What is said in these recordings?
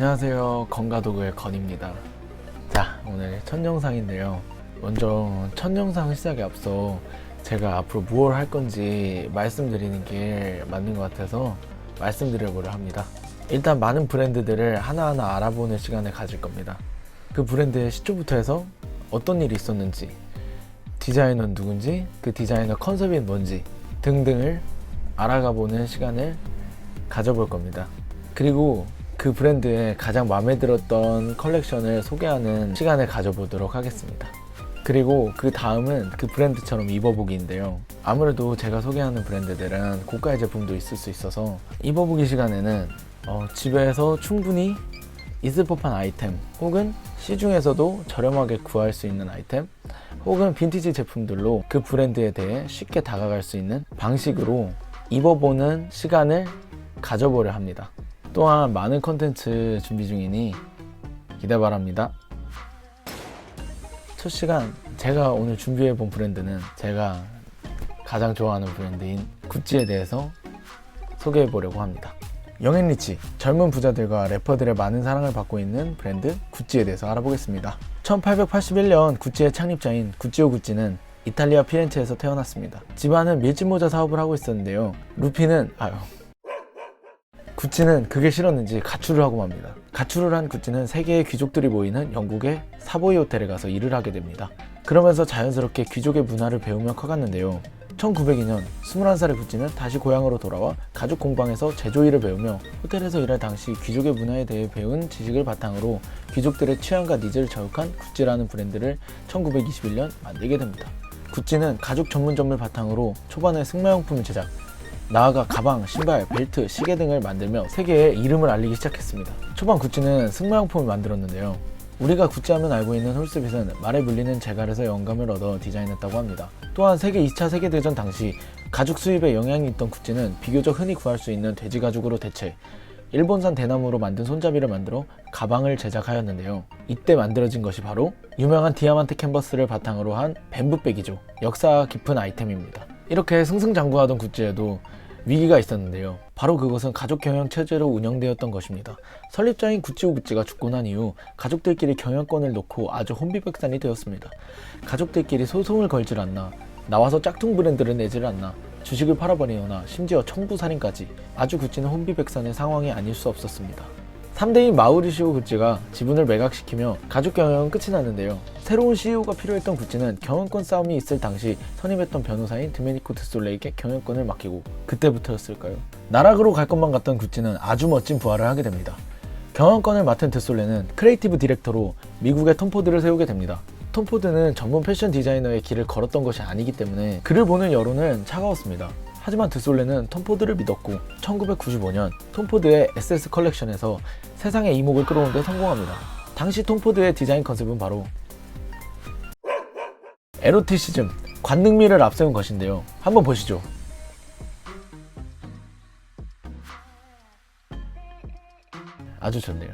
안녕하세요, 건가도구의 건입니다. 자, 오늘 첫 영상인데요. 먼저 첫 영상 시작에 앞서 제가 앞으로 무엇을 할 건지 말씀드리는 게 맞는 것 같아서 말씀드려보려 합니다. 일단 많은 브랜드들을 하나하나 알아보는 시간을 가질 겁니다. 그 브랜드의 시초부터 해서 어떤 일이 있었는지, 디자이너는 누군지, 그 디자이너 컨셉이 뭔지 등등을 알아가보는 시간을 가져볼 겁니다. 그리고 그 브랜드의 가장 마음에 들었던 컬렉션을 소개하는 시간을 가져보도록 하겠습니다. 그리고 그 다음은 그 브랜드처럼 입어보기인데요. 아무래도 제가 소개하는 브랜드들은 고가의 제품도 있을 수 있어서 입어보기 시간에는 집에서 충분히 있을 법한 아이템, 혹은 시중에서도 저렴하게 구할 수 있는 아이템, 혹은 빈티지 제품들로 그 브랜드에 대해 쉽게 다가갈 수 있는 방식으로 입어보는 시간을 가져보려 합니다. 또한 많은 컨텐츠 준비 중이니 기대 바랍니다. 첫 시간, 제가 오늘 준비해본 브랜드는 제가 가장 좋아하는 브랜드인 구찌에 대해서 소개해보려고 합니다. 영앤리치, 젊은 부자들과 래퍼들의 많은 사랑을 받고 있는 브랜드 구찌에 대해서 알아보겠습니다. 1881년 구찌의 창립자인 구찌오 구찌는 이탈리아 피렌체에서 태어났습니다. 집안은 밀짚모자 사업을 하고 있었는데요. 구찌는 그게 싫었는지 가출을 하고 맙니다. 가출을 한 구찌는 세계의 귀족들이 모이는 영국의 사보이 호텔에 가서 일을 하게 됩니다. 그러면서 자연스럽게 귀족의 문화를 배우며 커갔는데요. 1902년 21살의 구찌는 다시 고향으로 돌아와 가죽 공방에서 제조일을 배우며 호텔에서 일할 당시 귀족의 문화에 대해 배운 지식을 바탕으로 귀족들의 취향과 니즈를 저격한 구찌라는 브랜드를 1921년 만들게 됩니다. 구찌는 가죽 전문점을 바탕으로 초반에 승마용품을 제작, 나아가 가방, 신발, 벨트, 시계 등을 만들며 세계에 이름을 알리기 시작했습니다. 초반 구찌는 승마용품을 만들었는데요. 우리가 구찌하면 알고 있는 홀스빗은 말에 물리는 재갈에서 영감을 얻어 디자인했다고 합니다. 또한 세계 2차 세계대전 당시 가죽 수입에 영향이 있던 구찌는 비교적 흔히 구할 수 있는 돼지 가죽으로 대체 일본산 대나무로 만든 손잡이를 만들어 가방을 제작하였는데요. 이때 만들어진 것이 바로 유명한 디아만트 캔버스를 바탕으로 한 뱀부백이죠. 역사 깊은 아이템입니다. 이렇게 승승장구하던 구찌에도 위기가 있었는데요. 바로 그것은 가족 경영 체제로 운영되었던 것입니다. 설립자인 구찌오 구찌가 죽고 난 이후 가족들끼리 경영권을 놓고 아주 혼비백산이 되었습니다. 가족들끼리 소송을 걸질 않나, 나와서 짝퉁 브랜드를 내질 않나, 주식을 팔아버리거나 심지어 청부살인까지 아주 구찌는 혼비백산의 상황이 아닐 수 없었습니다. 3대인 마우리시오 구찌가 지분을 매각시키며 가죽 경영은 끝이 났는데요. 새로운 CEO가 필요했던 구찌는 경영권 싸움이 있을 당시 선임했던 변호사인 드메니코 드솔레에게 경영권을 맡기고, 그때부터였을까요? 나락으로 갈 것만 같던 구찌는 아주 멋진 부활을 하게 됩니다. 경영권을 맡은 드솔레는 크리에이티브 디렉터로 미국의 톰 포드를 세우게 됩니다. 톰 포드는 전문 패션 디자이너의 길을 걸었던 것이 아니기 때문에 그를 보는 여론은 차가웠습니다. 하지만 드솔레는 톰 포드를 믿었고 1995년 톰 포드의 SS 컬렉션에서 세상의 이목을 끌어오는 데 성공합니다. 당시 톰 포드의 디자인 컨셉은 바로 에로티시즘, 관능미를 앞세운 것인데요. 한번 보시죠. 아주 좋네요.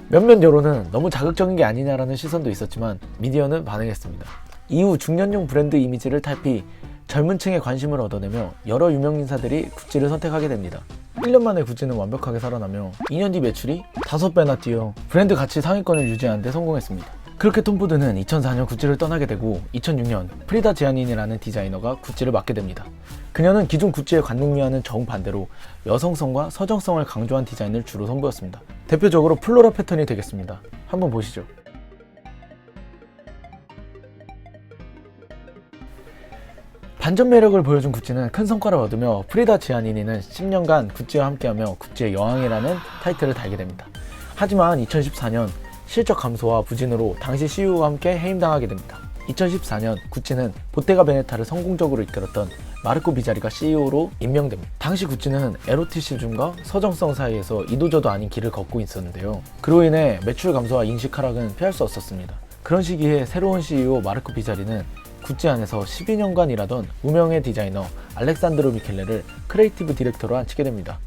몇몇 여론은 너무 자극적인 게 아니냐라는 시선도 있었지만 미디어는 반응했습니다. 이후 중년용 브랜드 이미지를 탈피, 젊은 층의 관심을 얻어내며 여러 유명인사들이 구찌를 선택하게 됩니다. 1년 만에 구찌는 완벽하게 살아나며 2년 뒤 매출이 5배나 뛰어 브랜드 가치 상위권을 유지하는 데 성공했습니다. 그렇게 톰 포드는 2004년 구찌를 떠나게 되고 2006년 프리다 지아니니라는 디자이너가 구찌를 맡게 됩니다. 그녀는 기존 구찌의 관능미와는 정반대로 여성성과 서정성을 강조한 디자인을 주로 선보였습니다. 대표적으로 플로라 패턴이 되겠습니다. 한번 보시죠. 반전 매력을 보여준 구찌는 큰 성과를 얻으며 프리다 지아니니는 10년간 구찌와 함께하며 구찌의 여왕이라는 타이틀을 달게 됩니다. 하지만 2014년 실적 감소와 부진으로 당시 CEO와 함께 해임당하게 됩니다. 2014년 구찌는 보테가 베네타를 성공적으로 이끌었던 마르코 비자리가 CEO로 임명됩니다. 당시 구찌는 에로티시즘과 서정성 사이에서 이도저도 아닌 길을 걷고 있었는데요. 그로 인해 매출 감소와 인식 하락은 피할 수 없었습니다. 그런 시기에 새로운 CEO 마르코 비자리는 구찌 안에서 12년간 일하던 무명의 디자이너 알렉산드로 미켈레를 크리에이티브 디렉터로 앉히게 됩니다.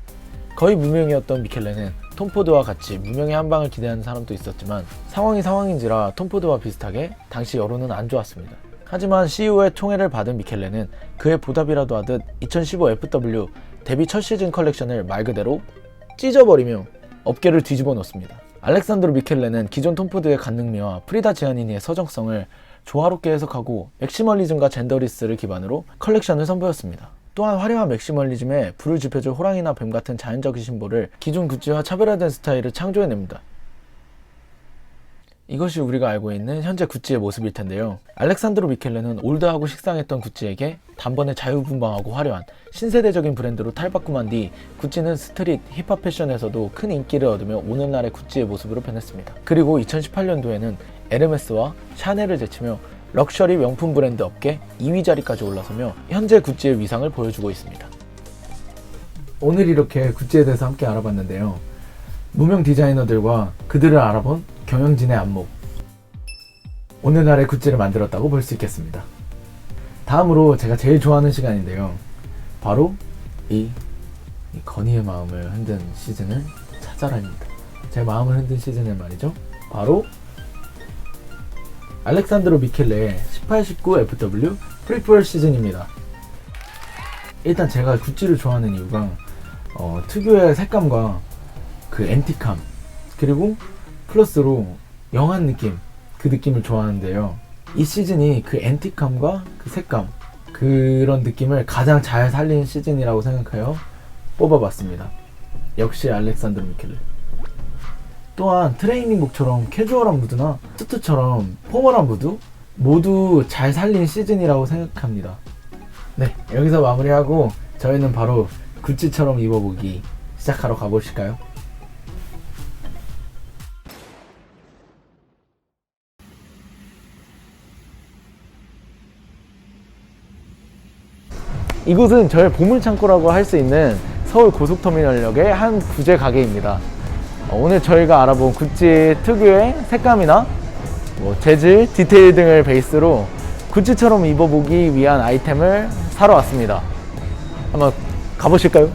거의 무명이었던 미켈레는 톰 포드와 같이 무명의 한방을 기대하는 사람도 있었지만 상황이 상황인지라 톰 포드와 비슷하게 당시 여론은 안 좋았습니다. 하지만 CEO의 총애를 받은 미켈레는 그의 보답이라도 하듯 2015 FW 데뷔 첫 시즌 컬렉션을 말 그대로 찢어버리며 업계를 뒤집어 놓습니다. 알렉산드로 미켈레는 기존 톰포드의 간능미와 프리다 지아니니의 서정성을 조화롭게 해석하고 맥시멀리즘과 젠더리스를 기반으로 컬렉션을 선보였습니다. 또한 화려한 맥시멀리즘에 불을 지펴줄 호랑이나 뱀 같은 자연적인 심볼을 기존 구찌와 차별화된 스타일을 창조해냅니다. 이것이 우리가 알고 있는 현재 구찌의 모습일 텐데요. 알렉산드로 미켈레는 올드하고 식상했던 구찌에게 단번에 자유분방하고 화려한 신세대적인 브랜드로 탈바꿈한 뒤 구찌는 스트릿, 힙합 패션에서도 큰 인기를 얻으며 오늘날의 구찌의 모습으로 변했습니다. 그리고 2018년도에는 에르메스와 샤넬을 제치며 럭셔리 명품 브랜드 업계 2위 자리까지 올라서며 현재 구찌의 위상을 보여주고 있습니다. 오늘 이렇게 구찌에 대해서 함께 알아봤는데요. 무명 디자이너들과 그들을 알아본 경영진의 안목, 오늘날의 구찌를 만들었다고 볼 수 있겠습니다. 다음으로 제가 제일 좋아하는 시간인데요. 바로 이 건희의 마음을 흔든 시즌을 찾아라입니다. 제 마음을 흔든 시즌은 말이죠. 바로 알렉산드로 미켈레의 18, 19 FW 프리프럴 시즌입니다. 일단 제가 구찌를 좋아하는 이유가 특유의 색감과 그 앤틱함, 그리고 플러스로 영한 느낌, 그 느낌을 좋아하는데요. 이 시즌이 그 앤틱함과 그 색감, 그런 느낌을 가장 잘 살린 시즌이라고 생각하여 뽑아봤습니다. 역시 알렉산드로 미켈레. 또한 트레이닝복처럼 캐주얼한 무드나 수트처럼 포멀한 무드 모두 잘 살린 시즌이라고 생각합니다. 네, 여기서 마무리하고 저희는 바로 구찌처럼 입어보기 시작하러 가보실까요? 이곳은 저의 보물창고라고 할 수 있는 서울 고속터미널역의 한 구제 가게입니다. 오늘 저희가 알아본 구찌 특유의 색감이나 재질, 디테일 등을 베이스로 구찌처럼 입어보기 위한 아이템을 사러 왔습니다. 한번 가보실까요?